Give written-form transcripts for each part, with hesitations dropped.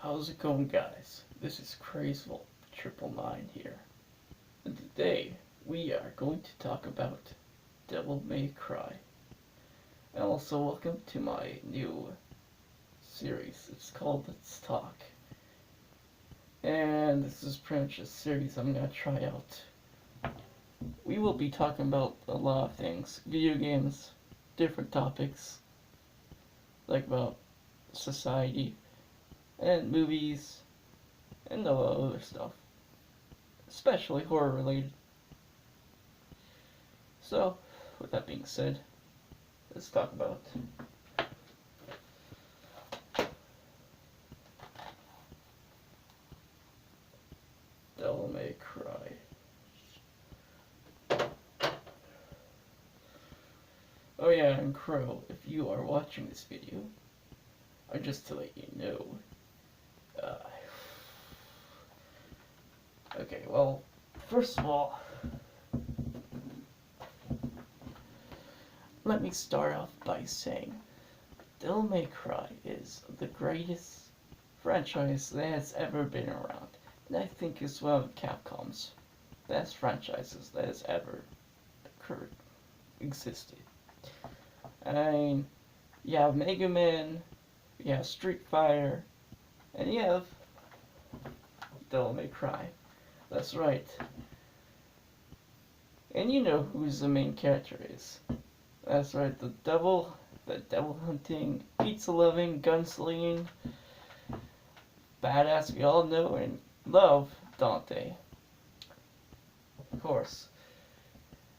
How's it going, guys? This is Crazeville Triple Nine here, and today we are going to talk about Devil May Cry. And also, welcome to my new series. It's called Let's Talk, and this is pretty much a series I'm gonna try out. We will be talking about a lot of things: video games, different topics, like about society, and movies, and a lot of other stuff, especially horror related. So, with that being said, let's talk about Devil May Cry. Oh yeah, and Crow, if you are watching this video, just to let you know, uh, okay, well, first of all, let me start off by saying Devil May Cry is the greatest franchise that has ever been around, and I think it's one of Capcom's best franchises that has ever existed. I mean, you have Mega Man, you have Street Fighter, and you have Devil May Cry. That's right. And you know who's the main character is. That's right, the devil hunting, pizza loving, gunslinging, badass we all know and love, Dante. Of course,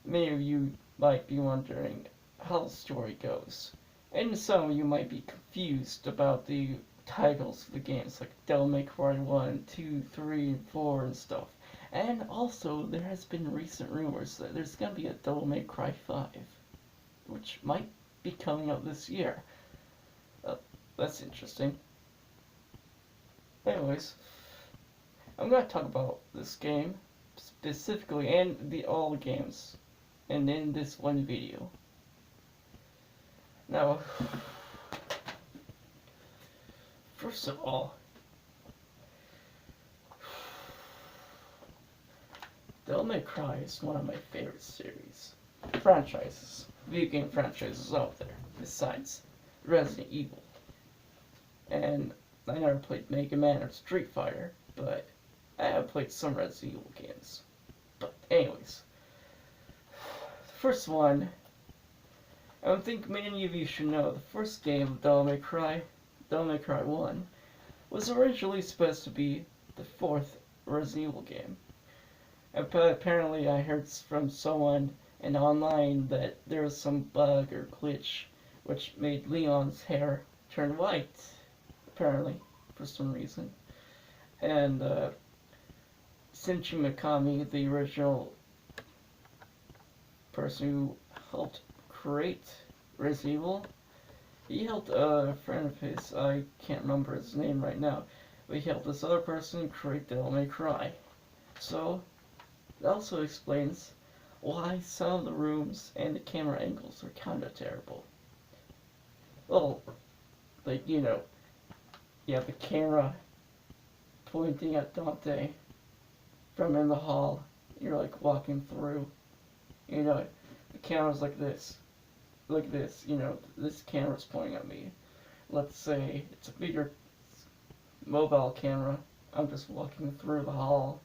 many of you might be wondering how the story goes. And some of you might be confused about the titles of the games, like Devil May Cry 1, 2, 3, and 4 and stuff. And also, there has been recent rumors that there's gonna be a Devil May Cry 5, which might be coming out this year. That's interesting. Anyways, I'm gonna talk about this game specifically, and all the games, and in this one video. Now, first of all, Devil May Cry is one of my favorite video game franchises out there, besides Resident Evil. And I never played Mega Man or Street Fighter, but I have played some Resident Evil games. But anyways, the first one, I think many of you should know, the first game of Devil May Cry 1, was originally supposed to be the fourth Resident Evil game. But apparently I heard from someone online that there was some bug or glitch which made Leon's hair turn white, apparently, for some reason. And Shinji Mikami, the original person who helped create Resident Evil, he helped a friend of his, I can't remember his name right now, but he helped this other person create Devil May Cry. So, it also explains why some of the rooms and the camera angles are kinda terrible. Well, like, you know, you have the camera pointing at Dante from in the hall, you're like walking through, you know, the camera's like this, you know, this camera's pointing at me. Let's say it's a bigger mobile camera, I'm just walking through the hall,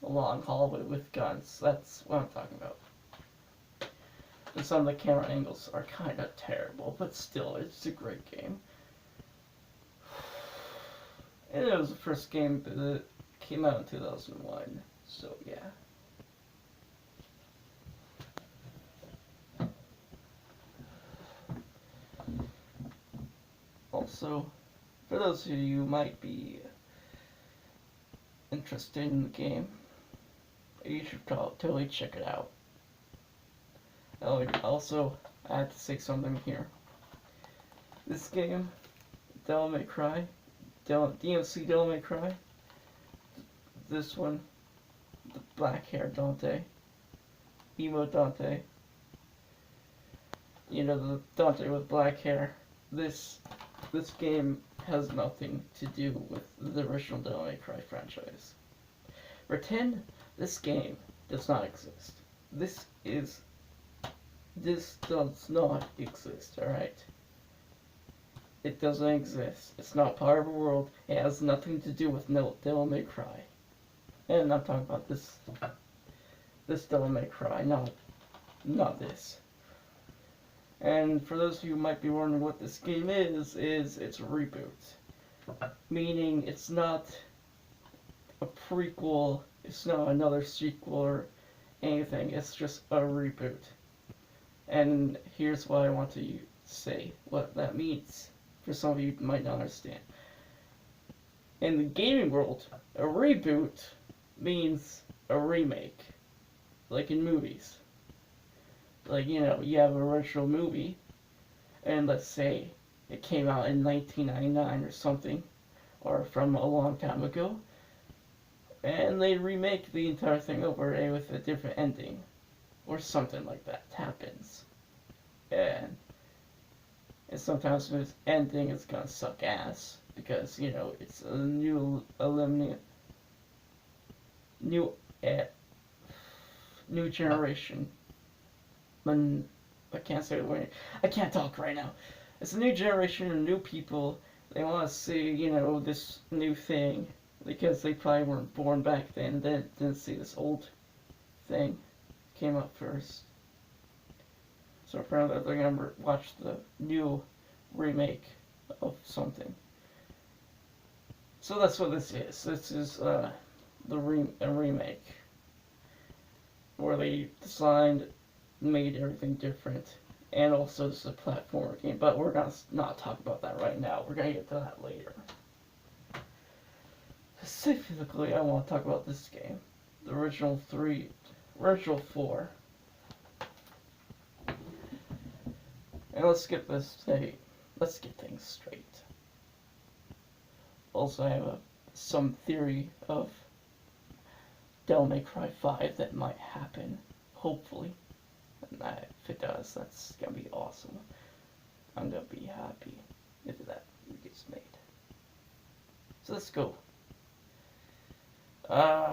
a long hallway with guns. That's what I'm talking about. And some of the camera angles are kind of terrible, but still, it's a great game. And it was the first game that came out in 2001, so yeah. Also, for those of you who might be interested in the game, you should totally check it out. Also, I have to say something here. This game, Devil May Cry, DMC Devil May Cry, this one, the black hair Dante, emo Dante, you know, the Dante with black hair. This game has nothing to do with the original Devil May Cry franchise. Pretend this game does not exist. This does not exist, alright? It doesn't exist. It's not part of the world. It has nothing to do with Devil May Cry. And I'm talking about this Devil May Cry, not this. And for those of you who might be wondering what this game is it's a reboot. Meaning it's not a prequel, it's not another sequel or anything, it's just a reboot. And here's what I want to say, what that means, for some of you who might not understand. In the gaming world, a reboot means a remake, like in movies. Like, you know, you have an original movie, and let's say it came out in 1999 or something, or from a long time ago, and they remake the entire thing over with a different ending, or something like that happens. And sometimes this ending is gonna suck ass, because, you know, it's a new generation. I can't say it. I can't talk right now. It's a new generation of new people. They want to see, you know, this new thing because they probably weren't born back then. They didn't see this old thing came up first. So apparently they're gonna watch the new remake of something. So that's what this is. This is a remake where they designed, made everything different, and also this is a platformer game, but we're gonna not talk about that right now. We're gonna get to that later. Specifically, I want to talk about this game, the original 4. And let's get things straight. Also, I have some theory of Devil May Cry 5 that might happen, hopefully. And if it does, that's gonna be awesome. I'm gonna be happy if that gets made. So let's go.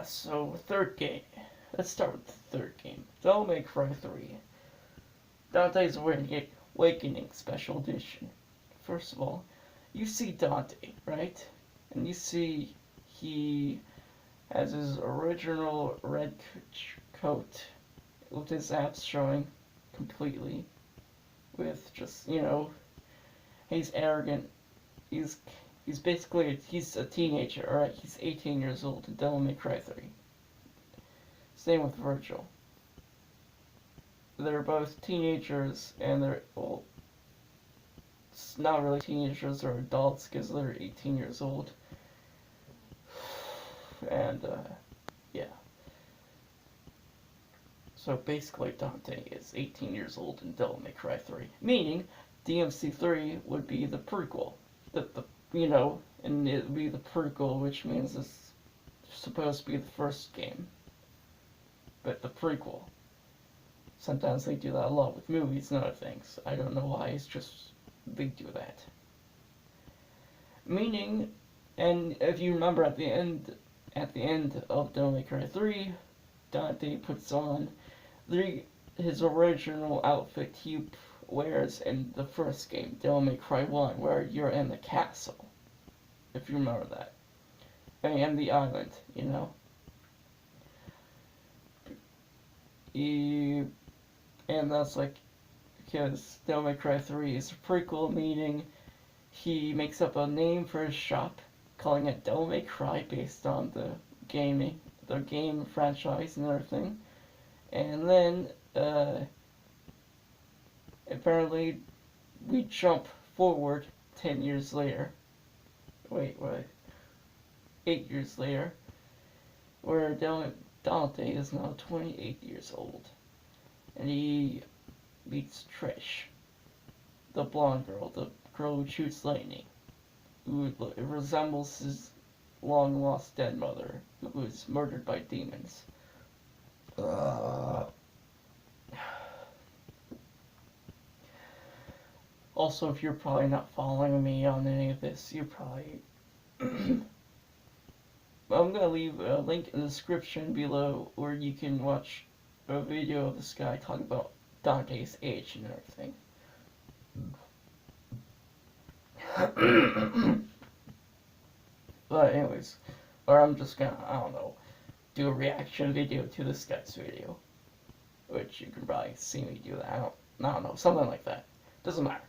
So third game. Let's start with the third game. Devil May Cry 3. Dante's Awakening Special Edition. First of all, you see Dante, right? And you see he has his original red coat with his abs showing completely, with just, you know, he's arrogant. He's basically, he's a teenager, alright? He's 18 years old in Devil May Cry 3. Same with Virgil. They're both teenagers, and they're, well, it's not really teenagers, they're adults because they're 18 years old. And, yeah. So basically Dante is 18 years old in Devil May Cry 3. Meaning, DMC3 would be the prequel. You know, and it would be the prequel, which means it's supposed to be the first game. But the prequel. Sometimes they do that a lot with movies and other things. I don't know why, it's just, they do that. Meaning, and if you remember at the end of Devil May Cry 3, Dante puts on his original outfit he wears in the first game, Devil May Cry 1, where you're in the castle. If you remember that. And the island, you know. And that's like, because Devil May Cry 3 is a prequel, meaning he makes up a name for his shop, calling it Devil May Cry based on the game franchise and everything. And then, apparently, we jump forward 10 years later. Wait, 8 years later, where Dante is now 28 years old. And he meets Trish, the blonde girl, the girl who shoots lightning, who resembles his long-lost dead mother, who was murdered by demons. Also, if you're probably not following me on any of this, you're probably... I'm going to leave a link in the description below where you can watch a video of this guy talking about Dante's age and everything. But anyways, or I'm just gonna, I don't know, do a reaction video to this guy's video. Which you can probably see me do that. I don't know, something like that. Doesn't matter.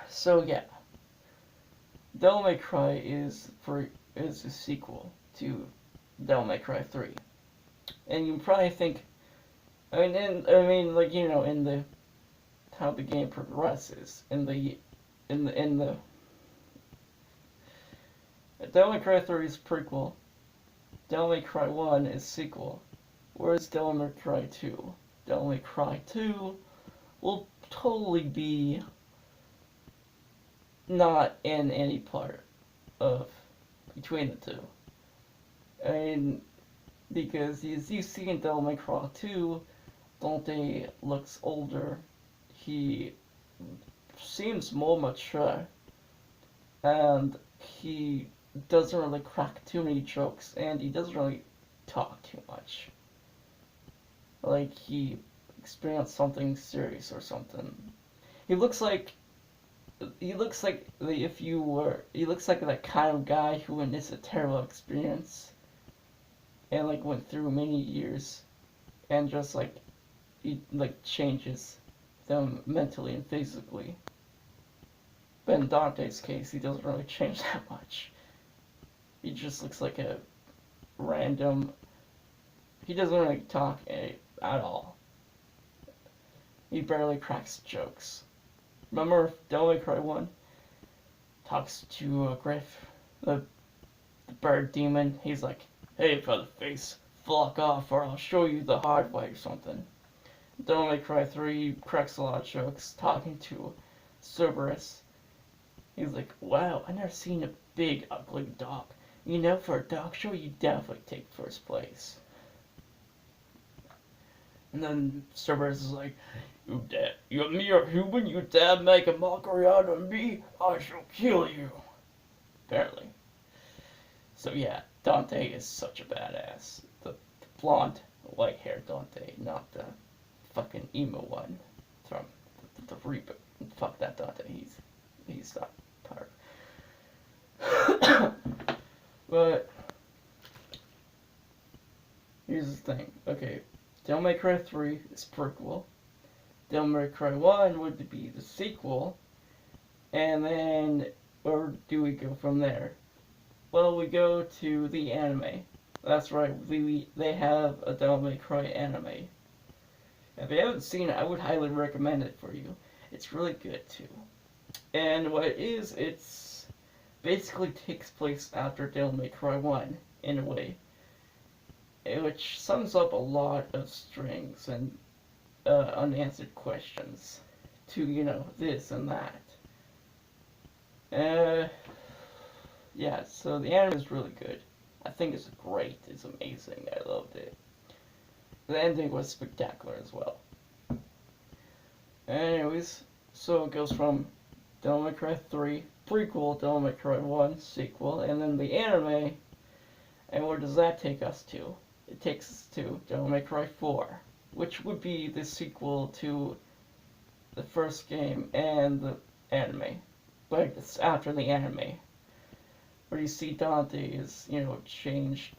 So yeah, Devil May Cry is a sequel to Devil May Cry 3, and you probably think, like, you know, in the how the game progresses in the Devil May Cry 3 is prequel, Devil May Cry 1 is sequel. Where's Devil May Cry 2? Devil May Cry 2 will totally be not in any part of between the two. I mean, because as you see in Devil May Cry 2, Dante looks older. He seems more mature, and he doesn't really crack too many jokes, and he doesn't really talk too much. Like he experienced something serious or something. He looks like he looks like that kind of guy who witnessed a terrible experience and like went through many years and just like he like changes them mentally and physically. But in Dante's case, he doesn't really change that much. He just looks like a random. He doesn't really talk at all. He barely cracks jokes. Remember Devil May Cry 1? Talks to Griff, the bird demon. He's like, "Hey, Featherface, fuck off or I'll show you the hard way," or something. Devil May Cry 3 cracks a lot of jokes, talking to Cerberus. He's like, "Wow, I never seen a big, ugly dog. You know, for a dog show, you definitely take first place." And then Cerberus is like, "You're a mere human, you dare make a mockery out of me? I shall kill you." Apparently. So yeah, Dante is such a badass. The blonde, white-haired Dante, not the fucking emo one from the reboot. Fuck that Dante, he's not part. But here's the thing. Okay, Devil May Cry 3 is prequel. Devil May Cry 1 would be the sequel. And then where do we go from there? Well, we go to the anime. That's right, they have a Devil May Cry anime. If you haven't seen it, I would highly recommend it for you. It's really good too. And what it is, it's basically takes place after Devil May Cry 1 in a way, which sums up a lot of strings and unanswered questions to, you know, this and that. Yeah, so the anime is really good. I think it's great. It's amazing. I loved it. The ending was spectacular as well. Anyways, so it goes from Devil May Cry 3, prequel, Devil May Cry 1, sequel, and then the anime. And where does that take us to? It takes us to Devil May Cry 4, which would be the sequel to the first game and the anime. But it's after the anime, where you see Dante is, you know, changed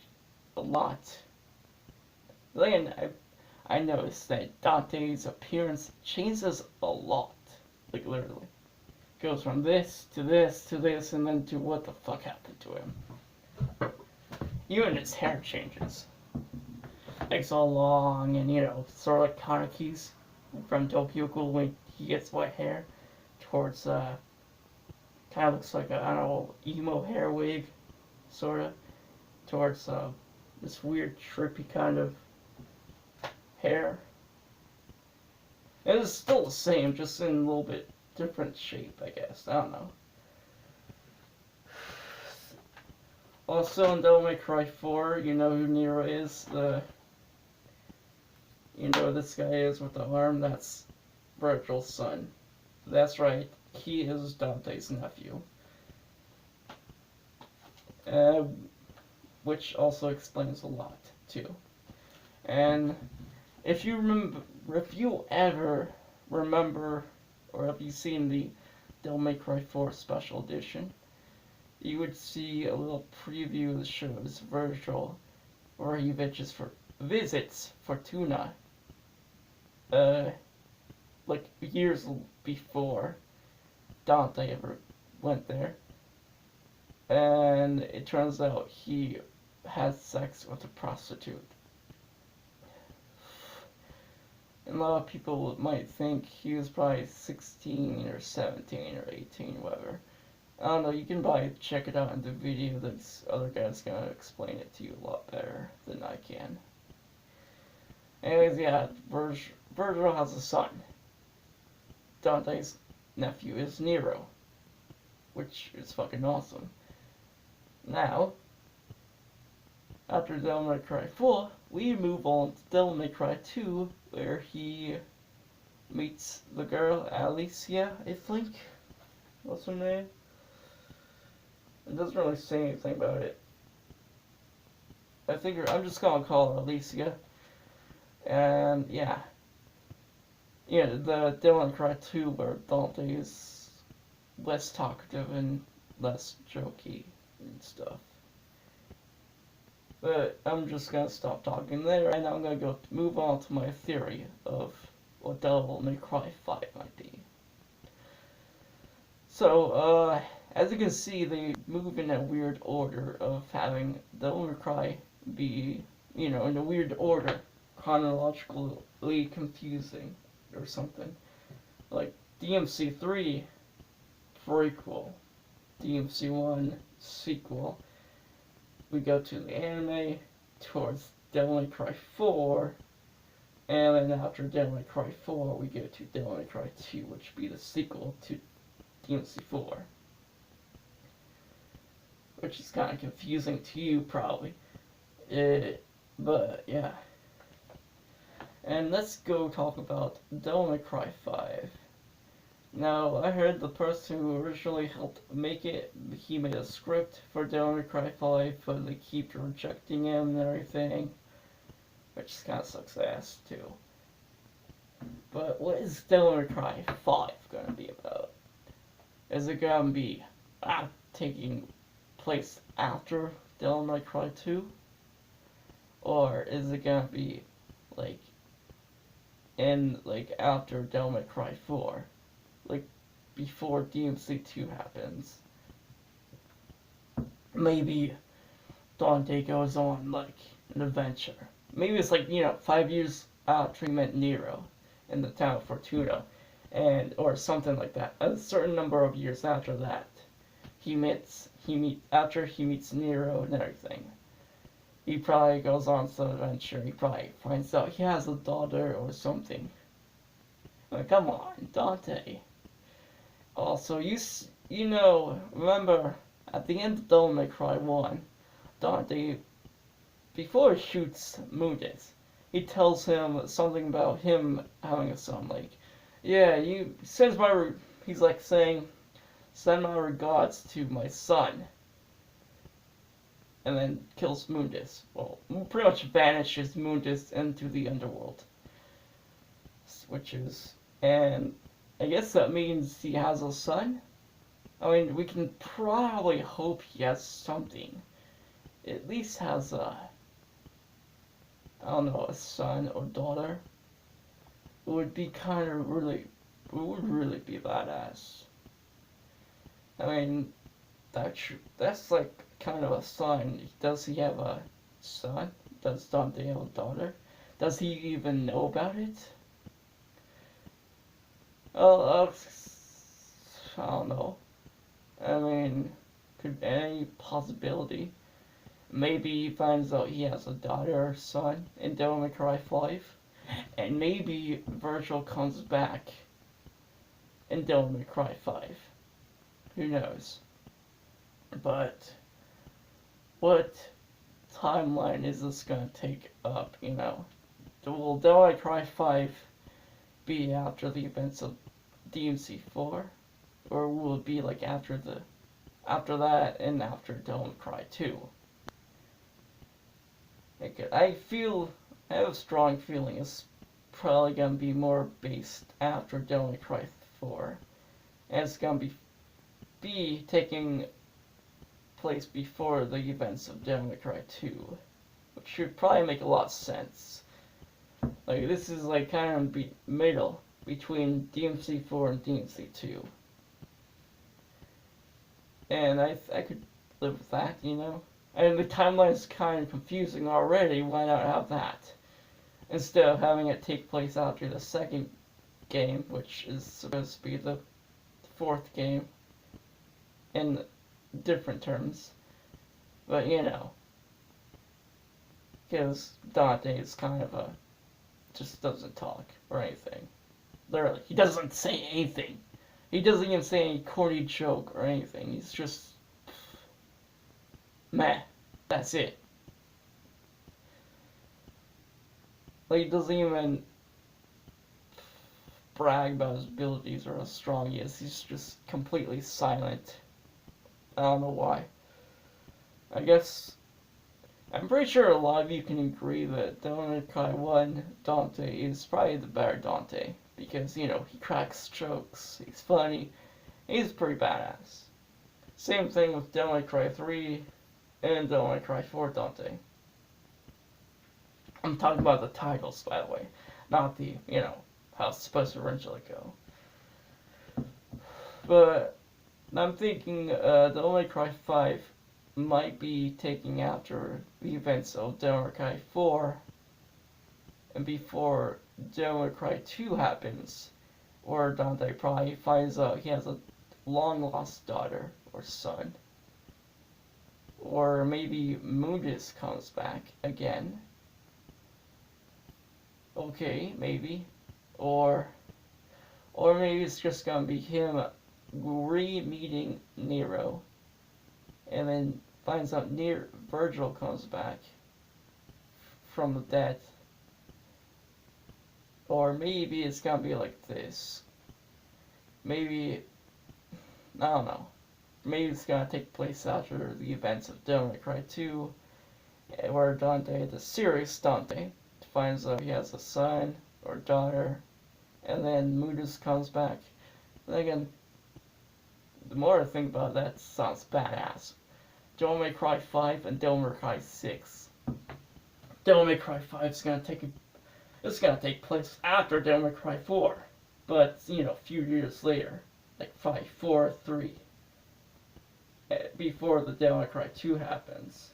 a lot. Then I noticed that Dante's appearance changes a lot, like literally. Goes from this to this to this, and then to what the fuck happened to him. Even his hair changes. It's all long and, you know, sort of like Kanaki's from Tokyo Ghoul when he gets white hair towards, kind of looks like a, I don't know, emo hair wig, sort of, towards, this weird trippy kind of hair. And it's still the same, just in a little bit different shape, I guess. I don't know. Also in Devil May Cry 4, you know who Nero is? You know who this guy is with the arm? That's Virgil's son. That's right, he is Dante's nephew. Uh, which also explains a lot, too. And if you ever remember, or have you seen the Devil May Cry 4 Special Edition, you would see a little preview that shows Virgil, where he visits Fortuna, like years before Dante ever went there, and it turns out he had sex with a prostitute. And a lot of people might think he was probably 16 or 17 or 18, whatever. I don't know, you can probably check it out in the video. This other guy's gonna explain it to you a lot better than I can. Anyways, yeah, Virgil has a son. Dante's nephew is Nero, which is fucking awesome. Now, after Devil May Cry 4, we move on to Devil May Cry 2, where he meets the girl Alicia, I think. What's her name? It doesn't really say anything about it. I'm just gonna call her Alicia. And yeah. Yeah, the Devil May Cry 2 where Dante is less talkative and less jokey and stuff. But I'm just gonna stop talking there, and I'm gonna move on to my theory of what Devil May Cry 5 might be. So, as you can see, they move in a weird order of having Devil May Cry be, in a weird order, chronologically confusing or something. Like DMC3 prequel, DMC1 sequel. We go to the anime, towards Devil May Cry 4, and then after Devil May Cry 4, we go to Devil May Cry 2, which would be the sequel to DMC4. Which is kind of confusing to you, probably. But, yeah. And let's go talk about Devil May Cry 5. Now, I heard the person who originally helped make it, he made a script for Devil May Cry 5, but they keep rejecting him and everything, which kind of sucks ass, too. But what is Devil May Cry 5 gonna be about? Is it gonna be taking place after Devil May Cry 2? Or is it gonna be, after Devil May Cry 4? Before DMC2 happens. Maybe Dante goes on, an adventure. Maybe it's 5 years after he met Nero in the town of Fortuna, or something like that. A certain number of years after that, after he meets Nero and everything. He probably goes on some adventure. He probably finds out he has a daughter or something. Come on, Dante. Also, remember, at the end of Devil May Cry 1, Dante, before he shoots Mundus, he tells him something about him having a son, he's saying, send my regards to my son, and then kills Mundus. Well, pretty much banishes Mundus into the underworld. And I guess that means he has a son? I mean, we can probably hope he has something. At least has a son or daughter. It would be it would really be badass. I mean, that's kind of a son. Does he have a son? Does Dante have a daughter? Does he even know about it? Well, I don't know. I mean, could any possibility? Maybe he finds out he has a daughter or son in Devil May Cry 5, and maybe Virgil comes back in Devil May Cry 5. Who knows? But what timeline is this gonna take up? Will Devil May Cry 5 be after the events of DMC4, or will it be like after that and after Devil May Cry 2? I have a strong feeling it's probably gonna be more based after Devil May Cry 4, and it's gonna be taking place before the events of Devil May Cry 2, which should probably make a lot of sense. Like, this is like kind of middle between DMC4 and DMC2. And I could live with that, you know? And the timeline is kind of confusing already, why not have that? Instead of having it take place after the second game, which is supposed to be the fourth game, in different terms. But, you know, because Dante is kind of just doesn't talk or anything. Literally, he doesn't say anything. He doesn't even say any corny joke or anything. He's just meh. That's it. Like, he doesn't even brag about his abilities or how strong he is. He's just completely silent. I don't know why. I guess I'm pretty sure a lot of you can agree that Devil May Cry 1 Dante is probably the better Dante. Because, you know, he cracks jokes, he's funny, he's pretty badass. Same thing with Devil May Cry 3 and Devil May Cry 4 Dante. I'm talking about the titles, by the way, not the, you know, how it's supposed to originally go. But I'm thinking Devil May Cry 5 might be taking after the events of Devil May Cry 4 and before Devil May Cry 2 happens, or Dante probably finds out he has a long-lost daughter or son. Or maybe Mundus comes back again. Okay, maybe. Or maybe it's just gonna be him re-meeting Nero, and then finds out Virgil comes back from the dead. Or maybe it's gonna be like this. Maybe, I don't know. Maybe it's gonna take place after the events of Devil May Cry 2, where Dante, the serious Dante, finds out he has a son or daughter, and then Mundus comes back. And again, the more I think about it, that sounds badass. Devil May Cry 5 and Devil May Cry 6. Devil May Cry 5 is gonna take place after Devil May Cry 4, but, you know, a few years later, like 5, 4, 3, before the Devil May Cry 2 happens.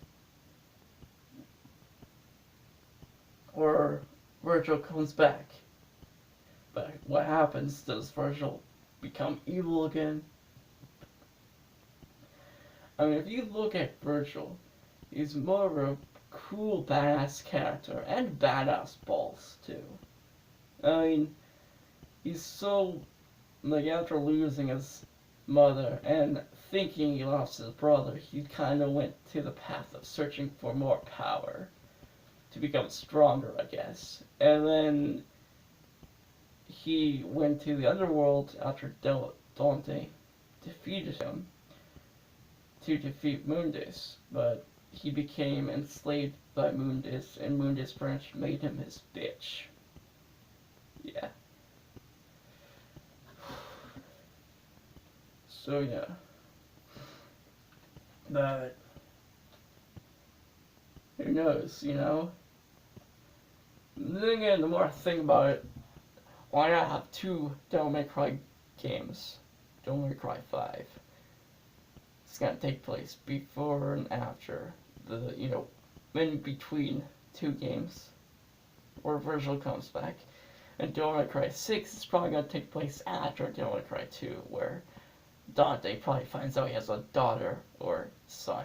Or Virgil comes back. But what happens? Does Virgil become evil again? I mean, if you look at Virgil, he's more of a cool, badass character, and badass balls, too. I mean, he's so, like, after losing his mother and thinking he lost his brother, he kind of went to the path of searching for more power to become stronger, I guess. And then he went to the underworld after Dante defeated him to defeat Mundus, but he became enslaved by Mundus, and Mundus Branch made him his bitch. Yeah. So yeah. But who knows, you know? Then again, the more I think about it, why not have two Devil May Cry games? Devil May Cry 5. It's gonna take place before and after the, you know, in between two games where Virgil comes back. And Devil May Cry 6 is probably gonna take place after Devil May Cry 2, where Dante probably finds out he has a daughter or son.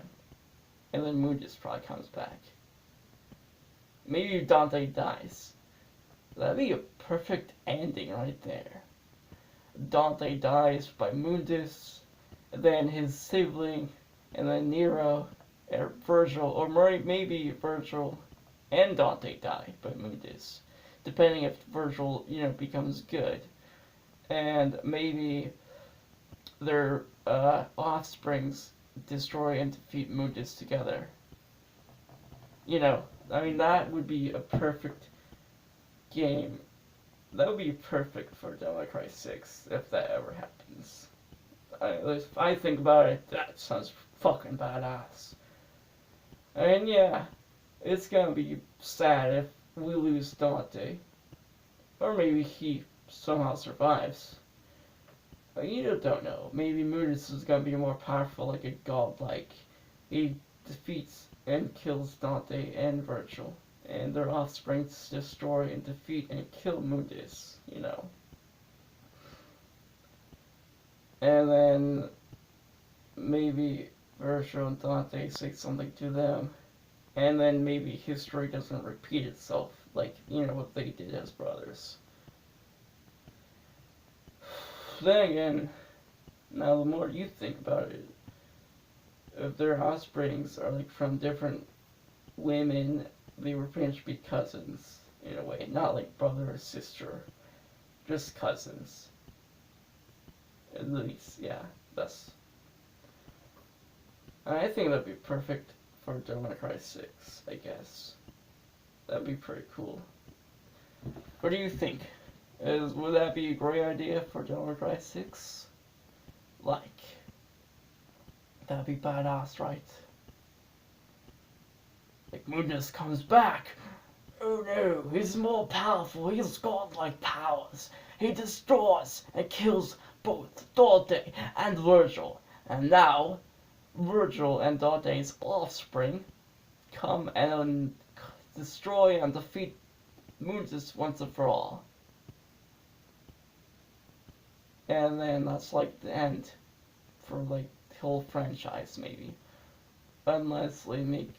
And then Mundus probably comes back. Maybe Dante dies. That'd be a perfect ending right there. Dante dies by Mundus, and then his sibling, and then Nero, or Virgil, or maybe Virgil and Dante die by Mundus. depending if Virgil, becomes good. And maybe their offsprings destroy and defeat Mundus together. That would be a perfect game. That would be perfect for Devil May Cry 6 if that ever happens. If I think about it, that sounds fucking badass. Yeah, it's gonna be sad if we lose Dante. Or maybe he somehow survives. You don't know. Maybe Mundus is gonna be more powerful, like a godlike. He defeats and kills Dante and Virgil, and their offspring destroy and defeat and kill Mundus, And then maybe Virgil and Dante say something to them, and then maybe history doesn't repeat itself, like, what they did as brothers. Then again, now the more you think about it, if their offsprings are like from different women, they were pretty much be cousins in a way, not like brother or sister, just cousins. At least, yeah, that's. I think that'd be perfect for Devil May Cry 6, I guess. That'd be pretty cool. What do you think? Would that be a great idea for Devil May Cry 6? Like, that'd be badass, right? Like, Mundus comes back! Oh no, he's more powerful, he's godlike powers. He destroys and kills both Dante and Virgil. And now, Virgil and Dante's offspring come and destroy and defeat Mundus once and for all. And then that's like the end for like the whole franchise, maybe. Unless they make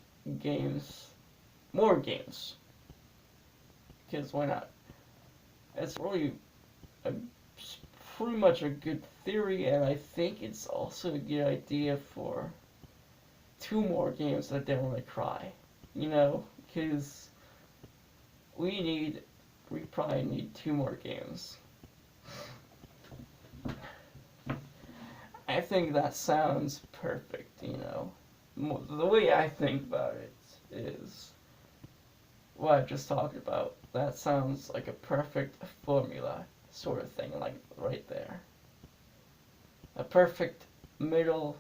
more games. Because why not? It's really pretty much a good theory, and I think it's also a good idea for 2 more games that Devil May Cry. Because we probably need 2 more games. I think that sounds perfect, The way I think about it is what I just talked about. That sounds like a perfect formula sort of thing, like right there. A perfect middle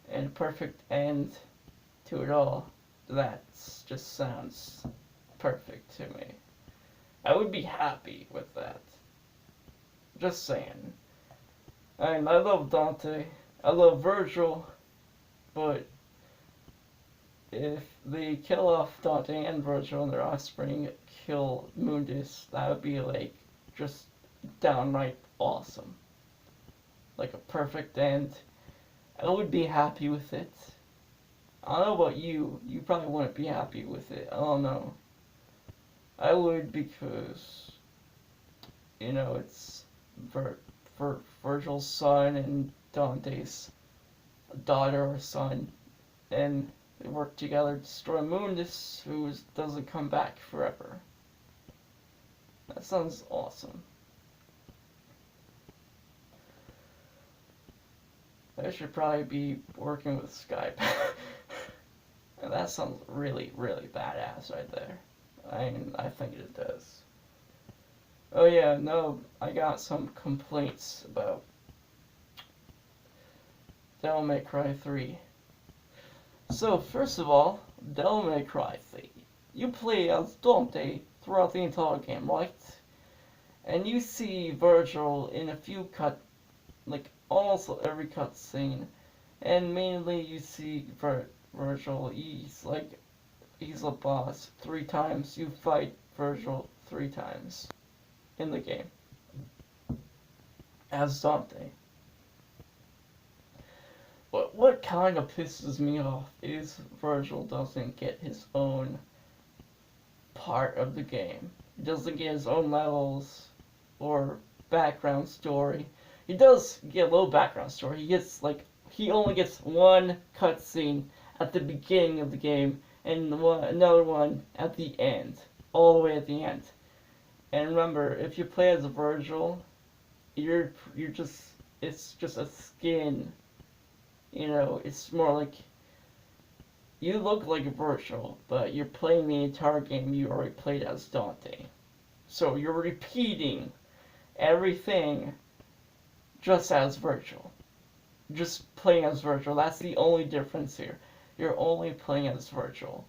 and perfect end to it all. That just sounds perfect to me. I would be happy with that. Just saying. And I love Dante, I love Virgil, but if they kill off Dante and Virgil and their offspring kill Mundus, that would be like just downright awesome. Like a perfect end. I would be happy with it. I don't know about you. You probably wouldn't be happy with it. I don't know. I would because, it's Virgil's son and Dante's daughter or son, and they work together to destroy Mundus, who doesn't come back forever. That sounds awesome. I should probably be working with Skype. And that sounds really, really badass right there. I think it does. Oh yeah, no, I got some complaints about Devil May Cry 3. So, first of all, Devil May Cry 3. You play as Dante throughout the entire game, right? And you see Virgil in a few almost every cutscene. And mainly you see Virgil, he's a boss 3 times. You fight Virgil 3 times in the game as Dante. But what kind of pisses me off is Virgil doesn't get his own part of the game. He doesn't get his own levels or background story. He does get a little background story. He only gets 1 cutscene at the beginning of the game and another one at the end, all the way at the end. And remember, if you play as Virgil, you're just it's just a skin. You know, it's more like you look like Virgil, but you're playing the entire game you already played as Dante. So you're repeating everything just as Virgil. Just playing as Virgil. That's the only difference here. You're only playing as Virgil.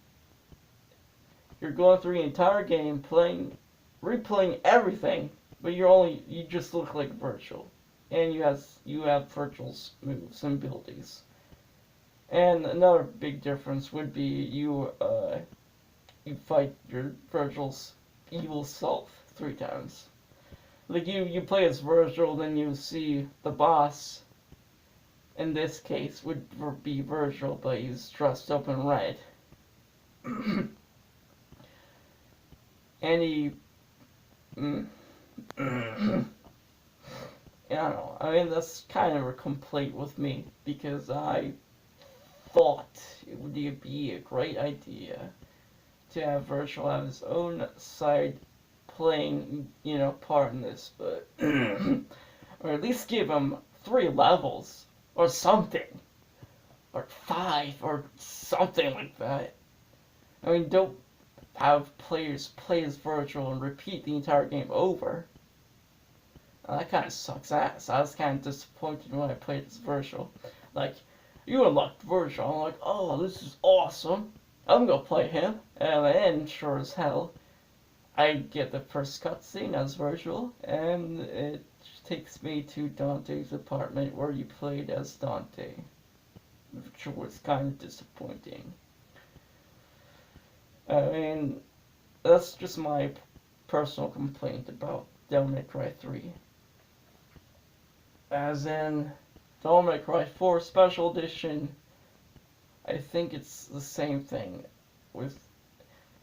You're going through the entire game, replaying everything, but you just look like Virgil, and you have Virgil's moves and abilities. And another big difference would be you fight your Virgil's evil self 3 times. Like you play as Virgil, then you see the boss. In this case, would be Virgil, but he's dressed up in red. And he I don't know. I mean, that's kind of a complaint with me because I thought it would be a great idea to have Virgil have his own side playing, part in this, but or at least give him 3 levels or something, or 5 or something like that. I mean, don't have players play as Virgil and repeat the entire game over. That kind of sucks ass. I was kind of disappointed when I played as Virgil. Like, you unlocked Virgil. I'm like, oh, this is awesome. I'm gonna play him. And then, sure as hell, I get the first cutscene as Virgil, and it takes me to Dante's apartment where you played as Dante, which was kind of disappointing. I mean, that's just my personal complaint about Devil May Cry 3. As in, Devil May Cry 4 Special Edition, I think it's the same thing.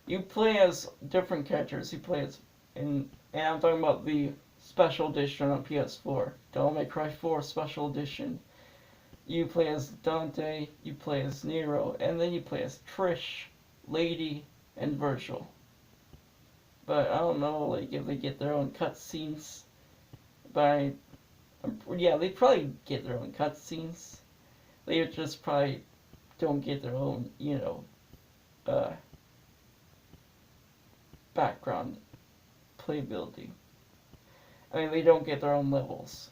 You play as different characters. You play as and I'm talking about the Special Edition on PS4. Devil May Cry 4 Special Edition. You play as Dante, you play as Nero, and then you play as Trish, Lady, and Virgil. But I don't know, like, if they get their own cutscenes. But yeah, they probably get their own cutscenes. They just probably don't get their own, background playability. I mean, they don't get their own levels.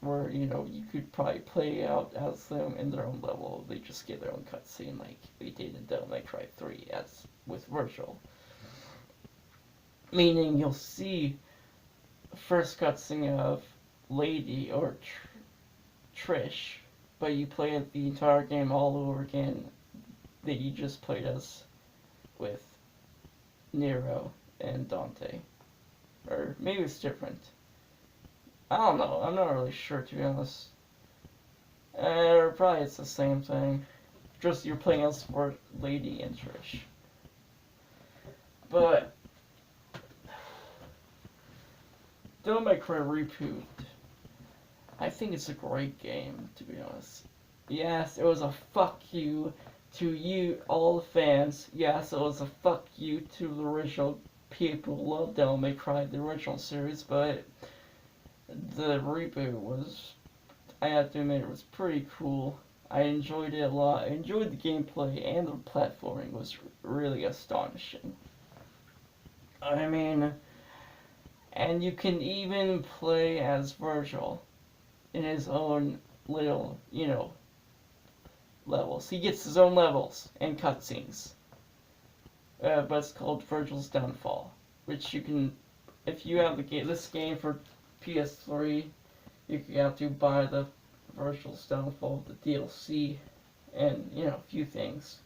Where, you could probably play out as them in their own level. They just get their own cutscene like they did in Devil May Cry 3 as with Virgil. Meaning you'll see the first cutscene of Lady or Trish, but you play the entire game all over again that you just played as with Nero and Dante. Or maybe it's different. I don't know. I'm not really sure, to be honest. Or probably it's the same thing. Just you're playing as for Lady and Trish. But Devil May Cry Reboot, I think it's a great game, to be honest. Yes, it was a fuck you to you, all the fans. Yes, it was a fuck you to the original people who love Devil May Cry, the original series, but the reboot was, I have to admit, it was pretty cool. I enjoyed it a lot. I enjoyed the gameplay, and the platforming was really astonishing. I mean, and you can even play as Virgil in his own little, levels. He gets his own levels and cutscenes. But it's called Virgil's Downfall, which you can, if you have this game for PS3, you have to buy the Virgil's Downfall, the DLC, and, a few things.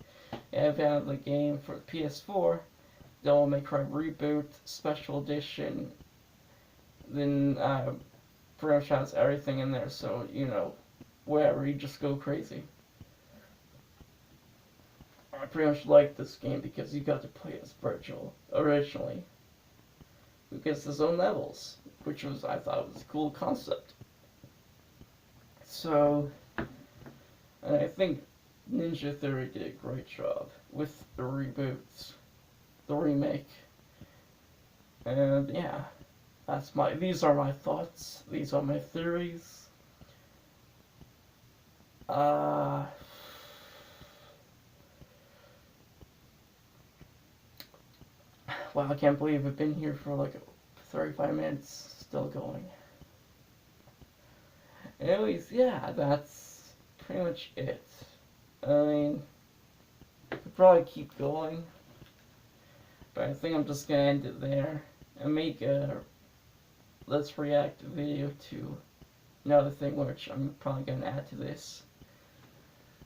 And if you have the game for PS4, Devil May Cry Reboot, Special Edition, then pretty much has everything in there, so, wherever, you just go crazy. I pretty much like this game because you got to play as Virgil originally. Who gets his own levels, which I thought was a cool concept. So, and I think Ninja Theory did a great job with the reboots, the remake, and yeah, these are my thoughts. These are my theories. Wow, I can't believe I've been here for like 35 minutes, still going. Anyways, yeah, that's pretty much it. I mean, I could probably keep going, but I think I'm just gonna end it there and make a Let's React video to another thing which I'm probably gonna add to this.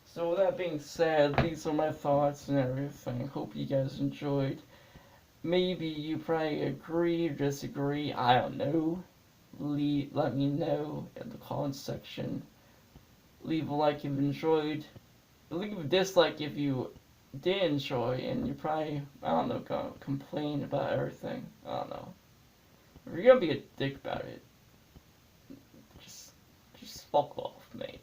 So with that being said, these are my thoughts and everything. Hope you guys enjoyed. Maybe you probably agree or disagree, I don't know. Let me know in the comments section. Leave a like if you enjoyed. Leave a dislike if you did enjoy, and you probably, I don't know, gonna complain about everything. I don't know. If you're gonna be a dick about it, just fuck off, mate.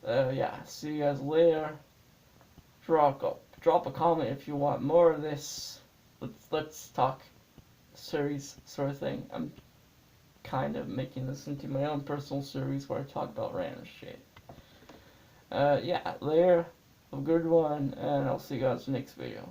Yeah, see you guys later. Drop a comment if you want more of this. Let's talk series sort of thing. I'm kind of making this into my own personal series where I talk about random shit. Yeah, later. Have a good one, and I'll see you guys in the next video.